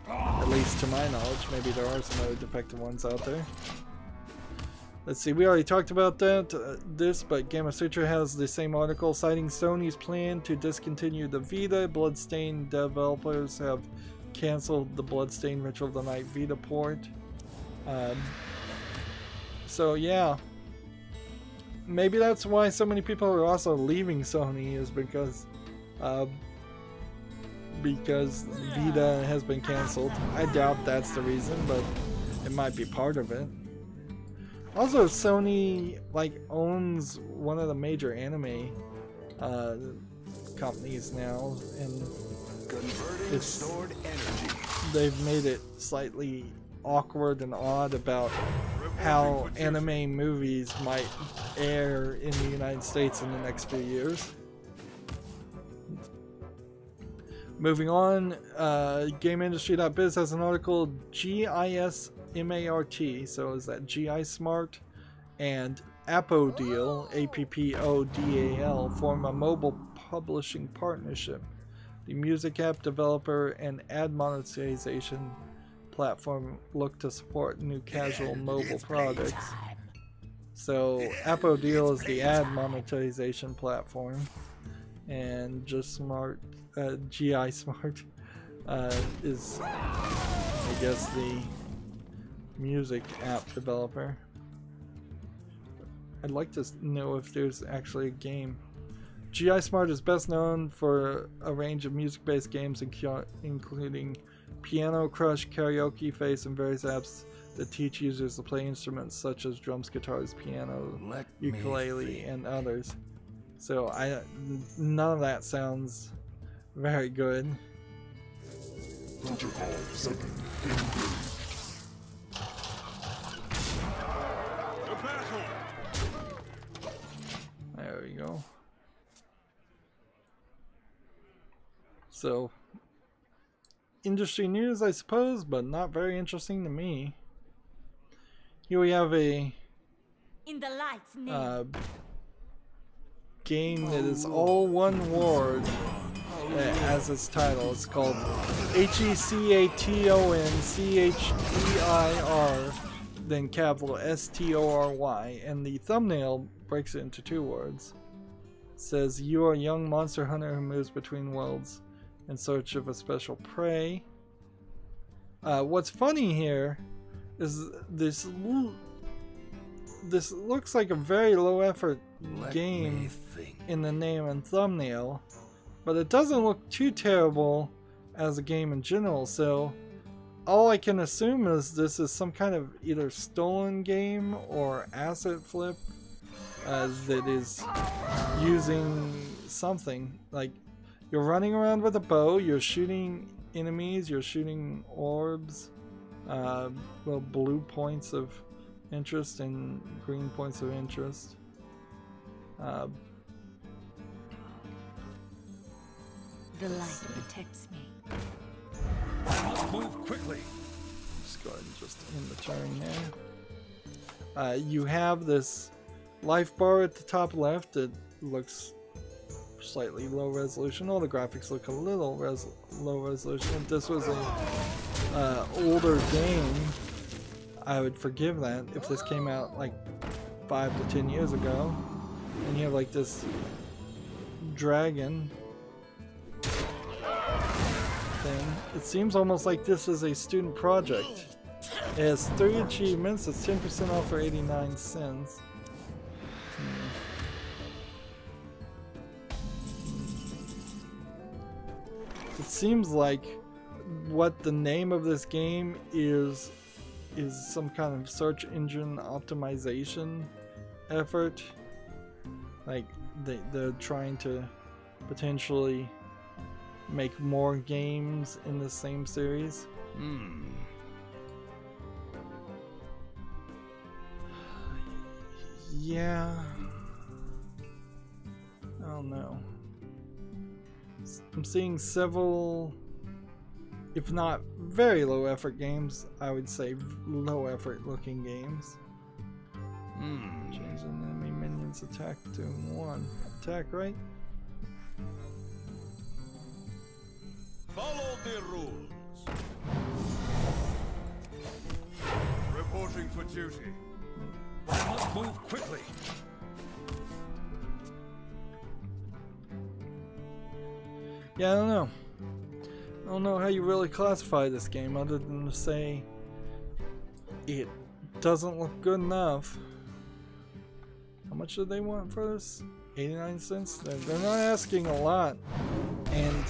at least to my knowledge. Maybe there are some other defective ones out there. Let's see, we already talked about that, but Gamma Sutra has the same article citing Sony's plan to discontinue the Vita. Bloodstained developers have canceled the Bloodstained Ritual of the Night Vita port. So yeah, maybe that's why so many people are also leaving Sony, is because Vita has been canceled. I doubt that's the reason, but it might be part of it. Also, Sony owns one of the major anime companies now, and they've made it slightly awkward and odd about how anime movies might air in the United States in the next few years. Moving on, GameIndustry.biz has an article, GISMART, so is that GI Smart, and Appodal, APPODAL, form a mobile publishing partnership. The music app developer and ad monetization platform look to support new casual mobile products. So Appodal is the ad monetization platform, and GI Smart is, I guess, the music app developer. I'd like to know if there's actually a game. GI Smart is best known for a range of music-based games including Piano Crush, Karaoke Face, and various apps that teach users to play instruments such as drums, guitars, piano, ukulele, and others. So none of that sounds very good. Protocol 7 There we go. So, industry news, I suppose, but not very interesting to me. Here we have a game that is all one word as its title. It's called HECATONCHEIR, then capital STORY, and the thumbnail breaks it into 2 words. It says, you are a young monster hunter who moves between worlds in search of a special prey. What's funny here is this looks like a very low effort game in the name and thumbnail, but it doesn't look too terrible as a game in general, so all I can assume is this is some kind of either stolen game or asset flip that is using something. Like, you're running around with a bow, you're shooting enemies, you're shooting orbs, little blue points of interest and green points of interest. The light protects me. Move quickly. go ahead and just end the turn there. You have this life bar at the top left. It looks slightly low resolution. All the graphics look a little low resolution. If this was a older game, I would forgive that. If this came out like 5 to 10 years ago, and you have like this dragon thing, it seems almost like this is a student project. It has 3 achievements. It's 10% off for 89 cents. It seems like what the name of this game is some kind of search engine optimization effort. Like they're trying to potentially make more games in the same series. Yeah, I don't know. I'm seeing several, if not very low effort games, I would say low effort looking games. Change the enemy minion's attack to 1 attack, right? Follow the rules. Reporting for duty. I must move quickly. Yeah, I don't know. I don't know how you really classify this game other than to say it doesn't look good enough. How much do they want for this? 89 cents? They're not asking a lot. And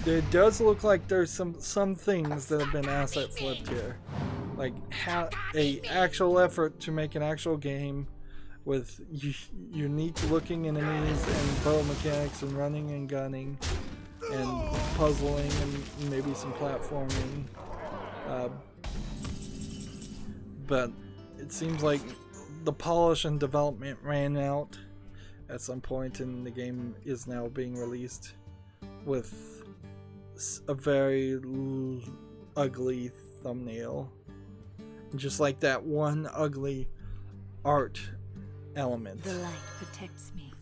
there does look like there's some things that have been asset flipped here. Like a actual effort to make an actual game with unique looking enemies and battle mechanics and running and gunning and puzzling and maybe some platforming. But it seems like the polish and development ran out at some point, and the game is now being released with a very ugly thumbnail. Just like that one ugly art element. The light protects me.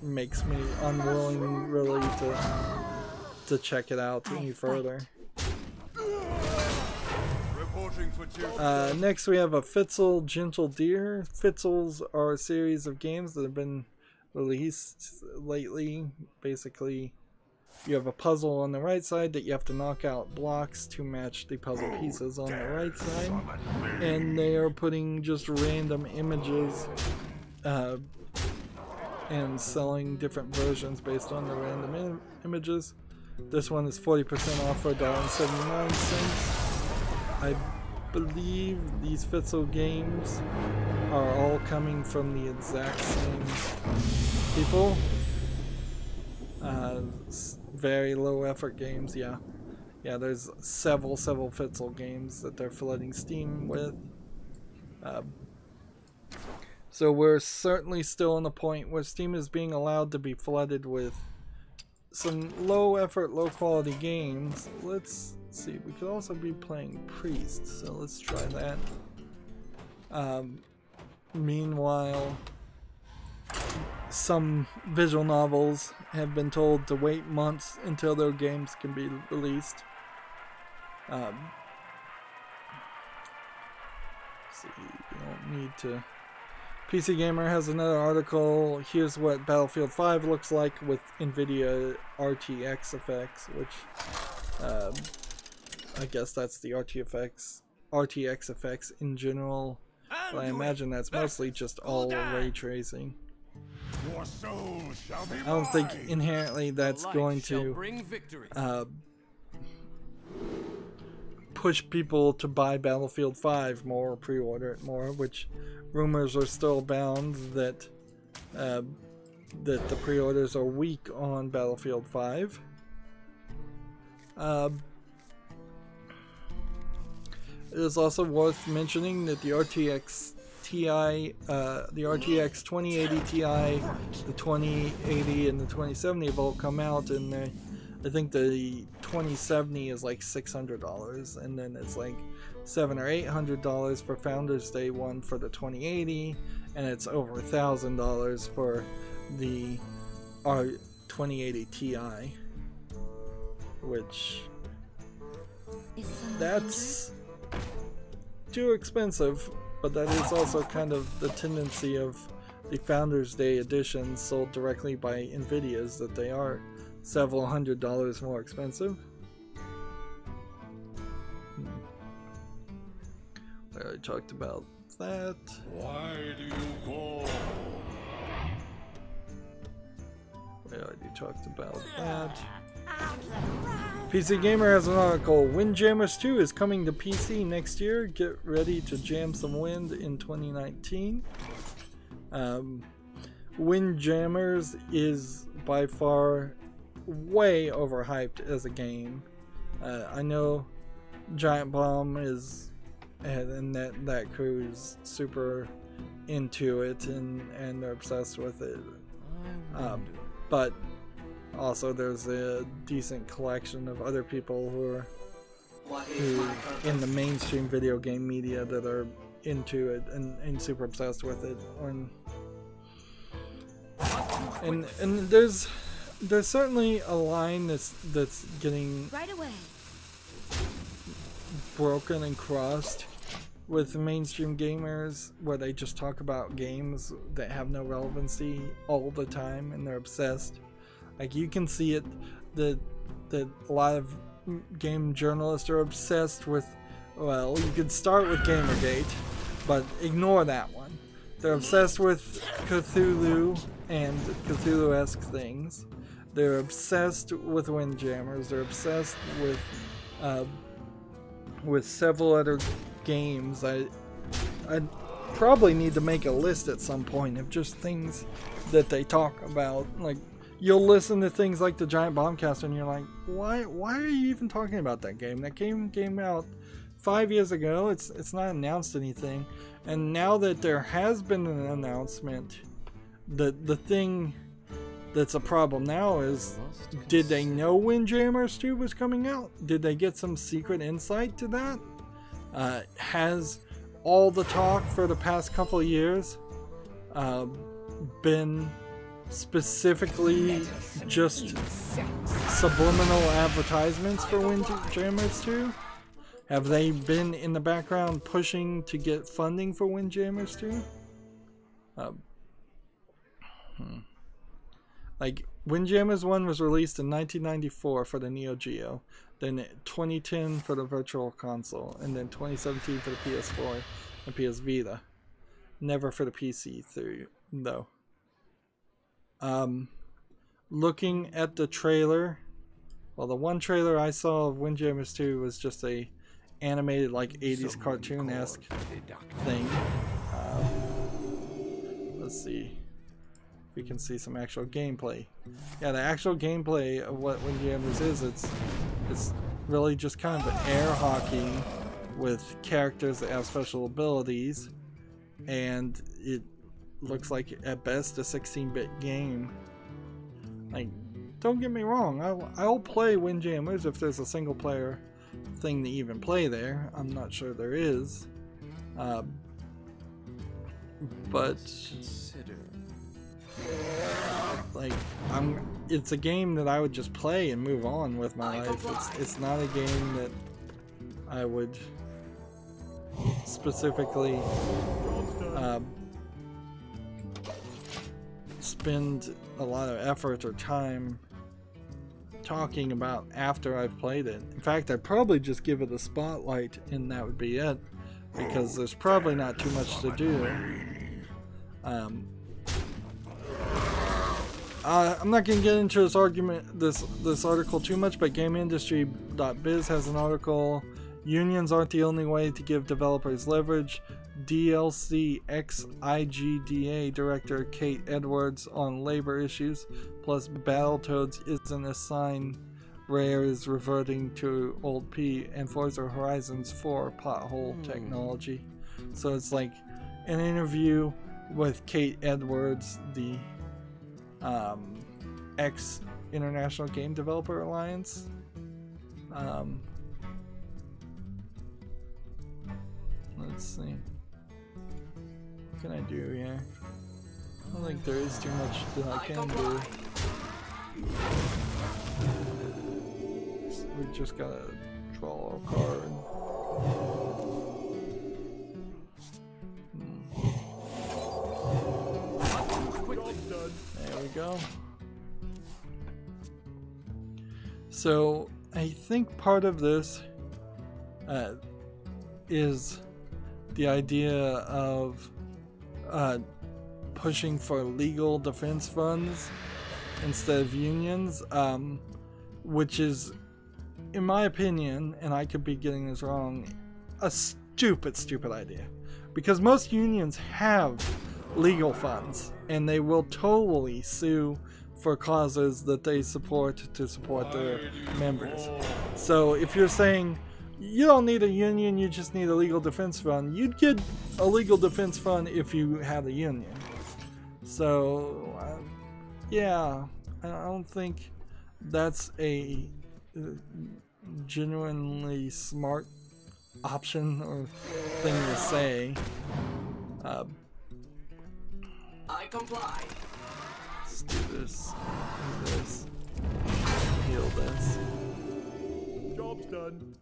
Makes me unwilling really to check it out any further. Next we have a Fitzel Gentle Deer. Fitzels are a series of games that have been released lately. Basically, you have a puzzle on the right side that you have to knock out blocks to match the puzzle pieces on the right side, and they are putting just random images and selling different versions based on the random images. This one is 40% off for $1.79. I believe these Fitzel games are all coming from the exact same people. Very low effort games, yeah. Yeah, there's several Fitzel games that they're flooding Steam with. So we're certainly still in the point where Steam is being allowed to be flooded with some low effort, low quality games. Let's see, we could also be playing Priest, so let's try that. Meanwhile, some visual novels have been told to wait months until their games can be released. Let's see, we don't need to. PC Gamer has another article. Here's what Battlefield 5 looks like with NVIDIA RTX effects, which I guess that's the RTX effects in general. But I imagine that's mostly just all ray tracing. Your soul shall be I don't think inherently that's going to push people to buy Battlefield 5 more, pre-order it more, which rumors are still abound that that the pre-orders are weak on Battlefield 5. It is also worth mentioning that the RTX Ti, the RTX 2080 Ti, the 2080 and the 2070 have all come out, and I think the 2070 is like $600, and then it's like $700 or $800 for Founders Day one for the 2080, and it's over $1,000 for the 2080 Ti, which that's too expensive. But that is also kind of the tendency of the Founders Day editions sold directly by NVIDIA's, that they are several $100s more expensive. We already talked about that. Why do you call? We already talked about that. PC Gamer has an article. Windjammers 2 is coming to PC next year. Get ready to jam some wind in 2019. Windjammers is by far way overhyped as a game. I know Giant Bomb is, and that crew is super into it, and they're obsessed with it. But also there's a decent collection of other people who in the mainstream video game media that are into it and super obsessed with it. And there's certainly a line that's getting broken and crossed with mainstream gamers, where they just talk about games that have no relevancy all the time, and they're obsessed. Like, you can see it that a lot of game journalists are obsessed with, well, you could start with Gamergate, but ignore that one. They're obsessed with Cthulhu and Cthulhu-esque things. They're obsessed with Windjammers. They're obsessed with several other games. I probably need to make a list at some point of just things that they talk about. Like, you'll listen to things like the Giant Bombcaster and you're like, why are you even talking about that game? That game came out 5 years ago. It's not announced anything. And now that there has been an announcement, the thing that's a problem now is, did they know Windjammers 2 was coming out? Did they get some secret insight to that? Has all the talk for the past couple of years been specifically just subliminal advertisements for Windjammers 2? Have they been in the background pushing to get funding for Windjammers 2? Like, Windjammers 1 was released in 1994 for the Neo Geo, then 2010 for the Virtual Console, and then 2017 for the PS4 and PS Vita. Never for the PC though. Looking at the trailer, well, the one trailer I saw of Windjammers 2 was just a animated, like, 80s cartoon-esque thing. Let's see if we can see some actual gameplay. Yeah, the actual gameplay of what Windjammers is, it's really just kind of an air hockey with characters that have special abilities, and it looks like at best a 16-bit game. Like, don't get me wrong, I'll play Windjammers if there's a single player thing to even play there. I'm not sure there is, but like, it's a game that I would just play and move on with my life. It's not a game that I would specifically spend a lot of effort or time talking about after I've played it. In fact, I'd probably just give it a spotlight and that would be it, because there's probably not too much to do. I'm not going to get into this article too much, but GameIndustry.biz has an article. Unions aren't the only way to give developers leverage. DLC ex-IGDA director Kate Edwards on labor issues, plus Battletoads isn't a sign Rare is reverting to old P, and Forza Horizons 4 pothole technology. So it's like an interview with Kate Edwards, the ex International Game Developer Alliance. Let's see. What can I do here? I don't think there is too much that I can do. We just gotta draw a card. There we go. So I think part of this is the idea of pushing for legal defense funds instead of unions, which is, in my opinion, and I could be getting this wrong, a stupid idea. Because most unions have legal funds, and they will totally sue for causes that they support to support their members. So if you're saying you don't need a union, you just need a legal defense fund, you'd get a legal defense fund if you had a union. So yeah, I don't think that's a genuinely smart option or thing to say. I comply. Let's do this. Do this. Heal this. Job's done.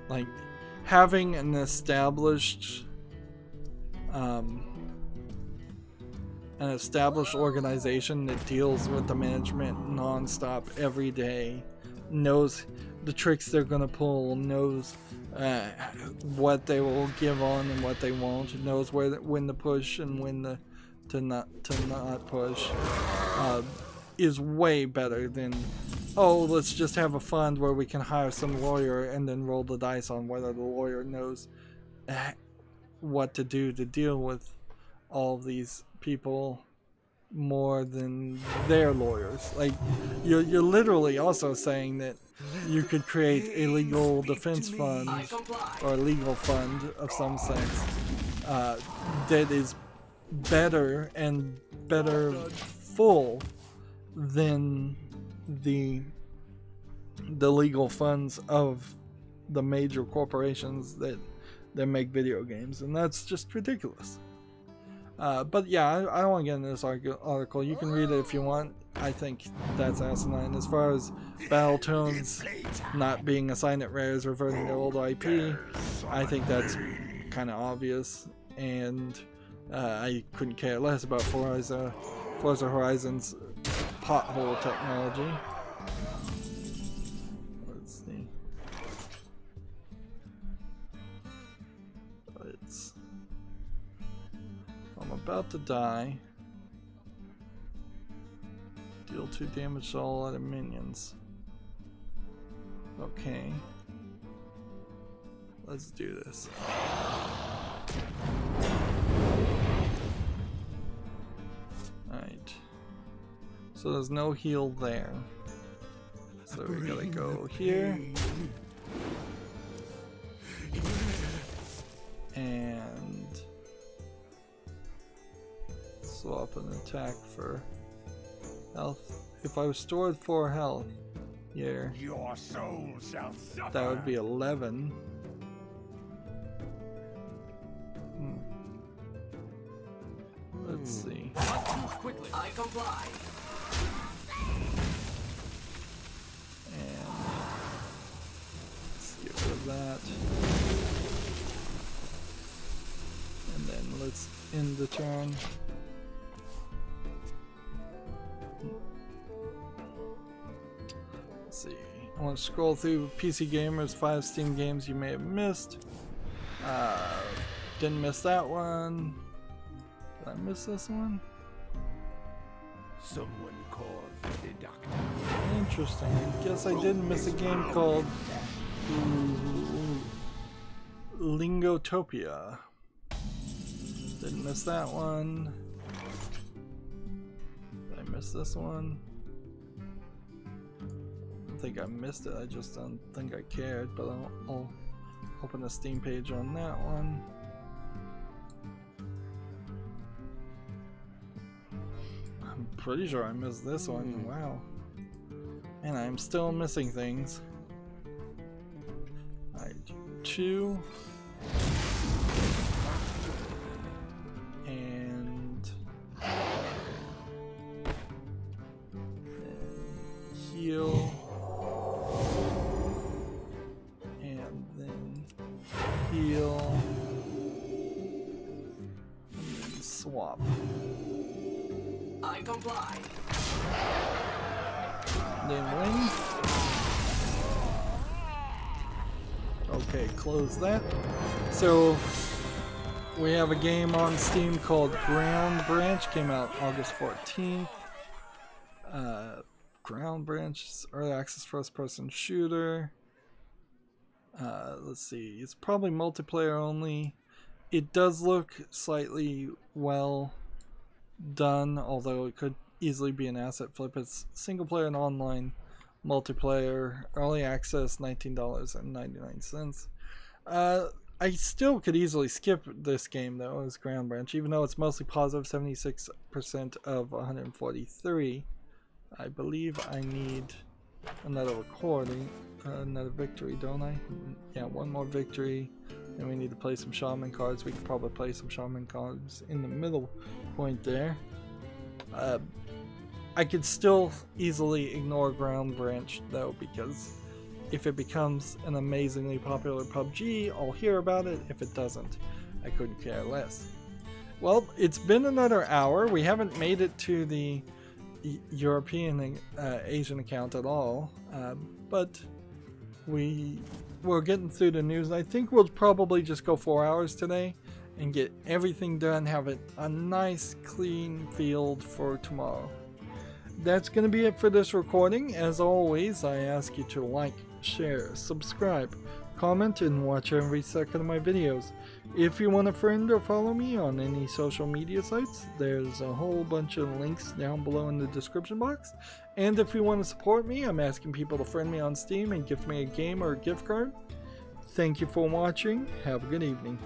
Like having an established organization that deals with the management non-stop every day, knows the tricks they're gonna pull, knows what they will give on and what they won't, knows when to push and when to not push, is way better than, oh, let's just have a fund where we can hire some lawyer and then roll the dice on whether the lawyer knows what to do to deal with all these people more than their lawyers. Like, you're literally also saying that you could create a legal defense fund or a legal fund of some sense that is better and better full than the legal funds of the major corporations that make video games, and that's just ridiculous. But yeah, I don't want to get into this article. You can read it if you want. I think that's asinine. As far as Battletoads not being assigned at Rares, reverting to old IP, I think that's kind of obvious, and I couldn't care less about Forza Horizon's pothole technology. Let's see. I'm about to die. Deal 2 damage to all other minions. Okay. Let's do this. Alright. So there's no heal there. So we gotta go here. And swap an attack for health. If I was stored 4 health here, Your soul shall suffer. that would be 11. Let's see. Quickly. I comply. And let's get rid of that. And then let's end the turn. Let's see. I want to scroll through PC Gamer's 5 Steam games you may have missed. Didn't miss that one. Did I miss this one? Someone called for the doctor. Interesting. I guess I did miss a game called Lingotopia. Didn't miss that one. Did I miss this one? I don't think I missed it. I just don't think I cared, but I'll open a Steam page on that one. I'm pretty sure I missed this one. Wow. And I'm still missing things. Alright, 2. And then heal. And then heal. And then swap. I comply. Then win. Okay, close that. So we have a game on Steam called Ground Branch. Came out August 14th. Ground Branch is early access first-person shooter. Let's see. It's probably multiplayer only. It does look slightly well done, although it could easily be an asset flip. It's single player and online multiplayer, early access, $19.99. I still could easily skip this game though as Ground Branch, even though it's mostly positive, 76% of 143. I believe I need another recording, another victory, don't I? Yeah, one more victory. And we need to play some shaman cards. We could probably play some shaman cards in the middle point there. I could still easily ignore Ground Branch though, because if it becomes an amazingly popular PUBG, I'll hear about it. If it doesn't, I couldn't care less. Well, it's been another hour. We haven't made it to the European Asian account at all, but we're getting through the news. I think we'll probably just go 4 hours today and get everything done, have it a nice clean field for tomorrow. That's going to be it for this recording. As always, I ask you to like, share, subscribe, comment, and watch every second of my videos. If you want a friend or follow me on any social media sites, there's a whole bunch of links down below in the description box. And if you want to support me, I'm asking people to friend me on Steam and gift me a game or a gift card. Thank you for watching. Have a good evening.